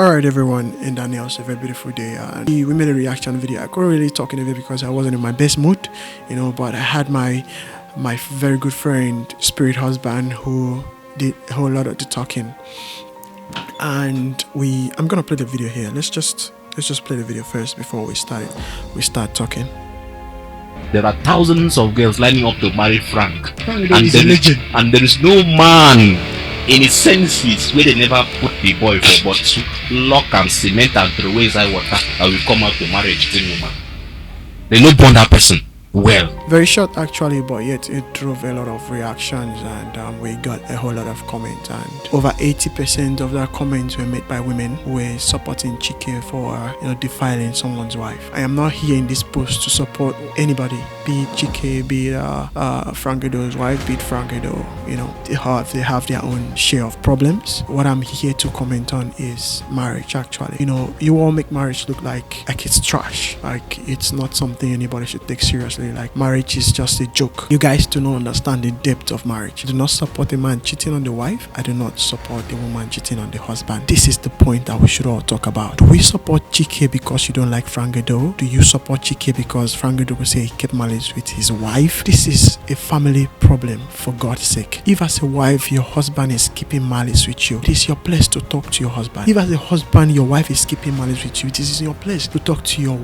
Alright everyone, and Daniel's a very beautiful day. We made a reaction video. I couldn't really talk in a bit because I wasn't in my best mood, but I had my very good friend, spirit husband, who did a whole lot of the talking. And I'm gonna play the video here. Let's just play the video first before we start talking. There are thousands of girls lining up to marry Frank, and there is no man in his senses where they never put the boy for but lock and cement and throw away inside water and will come out to marry a cheating woman. They no born that person well. Very short actually, but yet it drove a lot of reactions, and we got a whole lot of comments, and over 80% of the comments were made by women who were supporting Chike for defiling someone's wife. I am not here in this post to support anybody, be it Chike, be it Frank Edoho's wife, be it Frank Edoho. They have their own share of problems. What I'm here to comment on is marriage actually. You all make marriage look like it's trash, like it's not something anybody should take seriously. Like marriage is just a joke. You guys do not understand the depth of marriage. I do not support a man cheating on the wife. I do not support the woman cheating on the husband. This is the point that we should all talk about. Do we support Chike because you don't like Frank Edoho? Do you support Chike because Frank Edoho say he kept malice with his wife? This is a family problem, for God's sake. If as a wife your husband is keeping malice with you, it is your place to talk to your husband. If as a husband your wife is keeping malice with you, it is your place to talk to your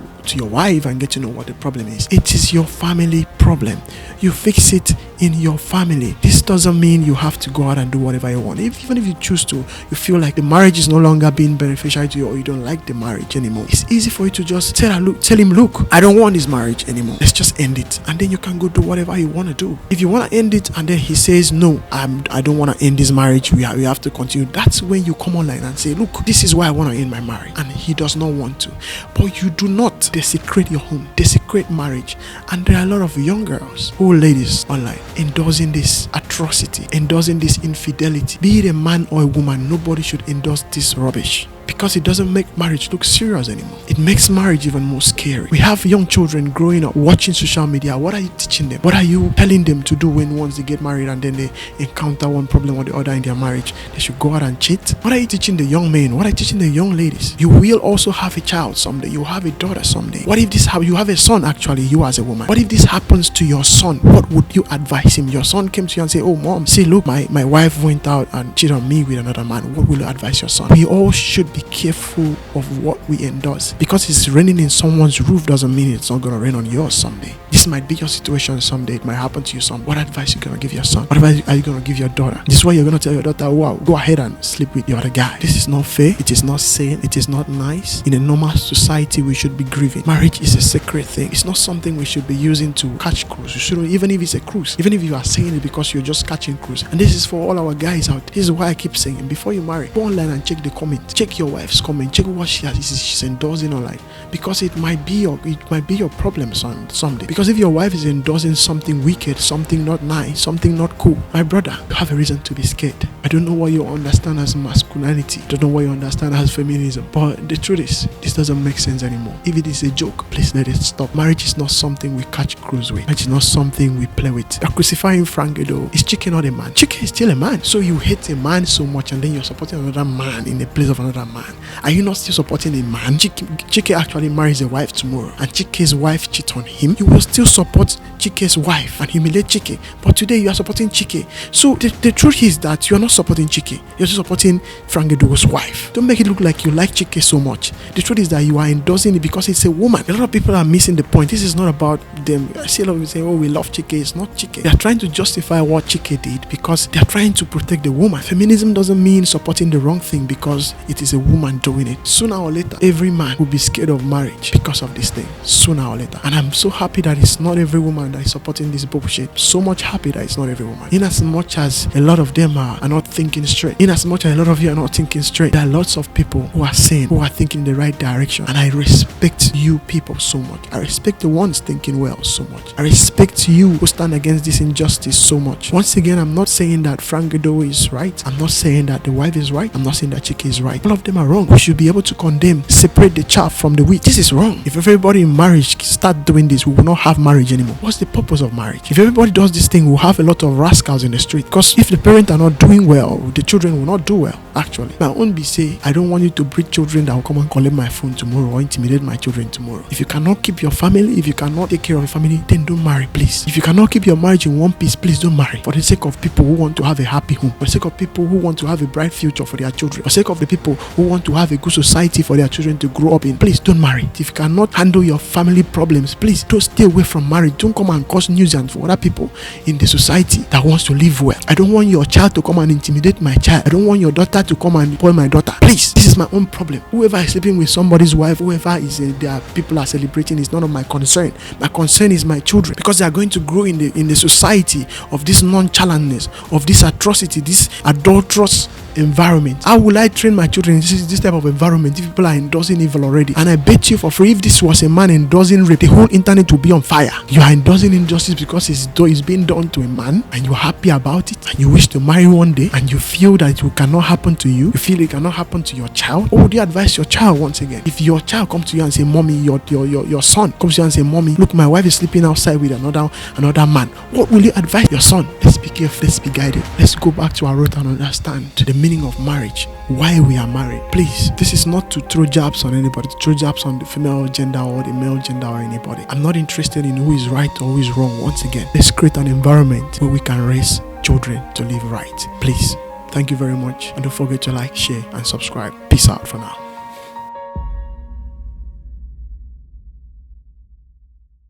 wife and get to know what the problem is. It is your family problem. You fix it in your family. This doesn't mean you have to go out and do whatever you want. Even if you choose to, you feel like the marriage is no longer being beneficial to you, or you don't like the marriage anymore, it's easy for you to just tell him, look, I don't want this marriage anymore. Let's just end it, and then you can go do whatever you want to do. If you want to end it and then he says no, I don't want to end this marriage, we have to continue, that's when you come online and say, look, this is why I want to end my marriage, and he does not want to. But you do not desecrate your home, desecrate marriage. And there are a lot of young girls, ladies online, endorsing this atrocity, endorsing this infidelity. Be it a man or a woman, nobody should endorse this rubbish, because it doesn't make marriage look serious anymore. It makes marriage even more scary. We have young children growing up watching social media. What are you teaching them? What are you telling them to do once they get married and then they encounter one problem or the other in their marriage? They should go out and cheat? What are you teaching the young men? What are you teaching the young ladies? You will also have a child someday. You have a daughter someday. What if this happens? You have a son actually, you as a woman. What if this happens to your son? What would you advise him? Your son came to you and say, oh mom, see, look, my wife went out and cheated on me with another man. What will you advise your son? We all should be careful of what we endorse. Because it's raining in someone's roof doesn't mean it's not going to rain on yours someday. This might be your situation someday. It might happen to you someday. What advice are you going to give your son? What advice are you going to give your daughter? This is why you're going to tell your daughter, wow, go ahead and sleep with the other guy. This is not fair. It is not sane. It is not nice. In a normal society, we should be grieving. Marriage is a sacred thing. It's not something we should be using to catch cruise. You shouldn't, even if it's a cruise, even if you are saying it because you're just catching cruise. And this is for all our guys out. This is why I keep saying, before you marry, go online and check the comments. Check your wife's comment. Check what she's endorsing online, because it might be your problem someday. Because if your wife is endorsing something wicked, something not nice, something not cool, my brother, you have a reason to be scared. I don't know what you understand as masculinity. I don't know what you understand as feminism. But the truth is, this doesn't make sense anymore. If it is a joke, please let it stop. Marriage is not something we catch cruise with. Marriage is not something we play with. You're crucifying Frank Edoho. Is Chike not a man? Chike is still a man. So you hate a man so much and then you're supporting another man in the place of another man. Are you not still supporting a man? Chike actually marries a wife tomorrow and Chike's wife cheats on him. You will still support Chike's wife and humiliate Chike. But today you are supporting Chike. So the truth is that you are not supporting Chike. You're just supporting Frank Edoho's wife. Don't make it look like you like Chike so much. The truth is that you are endorsing it because it's a woman. A lot of people are missing the point. This is not about them. I see a lot of people saying, oh, we love Chike. It's not Chike. They are trying to justify what Chike did because they are trying to protect the woman. Feminism doesn't mean supporting the wrong thing because it is a woman doing it. Sooner or later, every man will be scared of marriage because of this thing. Sooner or later. And I'm so happy that it's not every woman that is supporting this bullshit. So much happy that it's not every woman. In as much as a lot of them are not thinking straight. In as much as a lot of you are not thinking straight. There are lots of people who are sane, who are thinking the right direction. And I respect you people so much. I respect the ones thinking well so much. I respect you who stand against this injustice so much. Once again, I'm not saying that Frank Edoho is right. I'm not saying that the wife is right. I'm not saying that Chike is right. All of them are wrong. We should be able to condemn, separate the chaff from the wheat. This is wrong. If everybody in marriage start doing this, we will not have have marriage anymore. What's the purpose of marriage? If everybody does this thing, we'll have a lot of rascals in the street. Because if the parents are not doing well, the children will not do well. Actually, my own be say, I don't want you to breed children that will come and collect my phone tomorrow or intimidate my children tomorrow. If you cannot keep your family, if you cannot take care of your family, then don't marry, please. If you cannot keep your marriage in one piece, please don't marry. For the sake of people who want to have a happy home, for the sake of people who want to have a bright future for their children, for the sake of the people who want to have a good society for their children to grow up in, please don't marry. If you cannot handle your family problems, please don't stay away from marriage. Don't come and cause nuisance for other people in the society that wants to live well. I don't want your child to come and intimidate my child. I don't want your daughter to come and spoil my daughter. Please, this is my own problem. Whoever is sleeping with somebody's wife, whoever is their people are celebrating, is none of my concern. My concern is my children, because they are going to grow in the society of this nonchalantness, of this atrocity, this adulterous environment. How will I train my children in this type of environment if people are endorsing evil already? And I bet you for free, if this was a man endorsing rape, the whole internet will be on fire. You are endorsing injustice because it's being done to a man, and you're happy about it, and you wish to marry one day, and you feel that it cannot happen to you. You feel it cannot happen to your child. What would you advise your child once again? If your child comes to you and say, mommy, your son comes to you and say, mommy, look, my wife is sleeping outside with another man, what will you advise your son? Let's be careful, let's be guided. Let's go back to our root and understand the meaning of marriage, why we are married. Please, this is not to throw jabs on anybody, to throw jabs on the female gender or the male gender or anybody. I'm not interested in who is right or who is wrong. Once again, let's create an environment where we can raise children to live right. Please, thank you very much, and don't forget to like, share and subscribe. Peace out for now.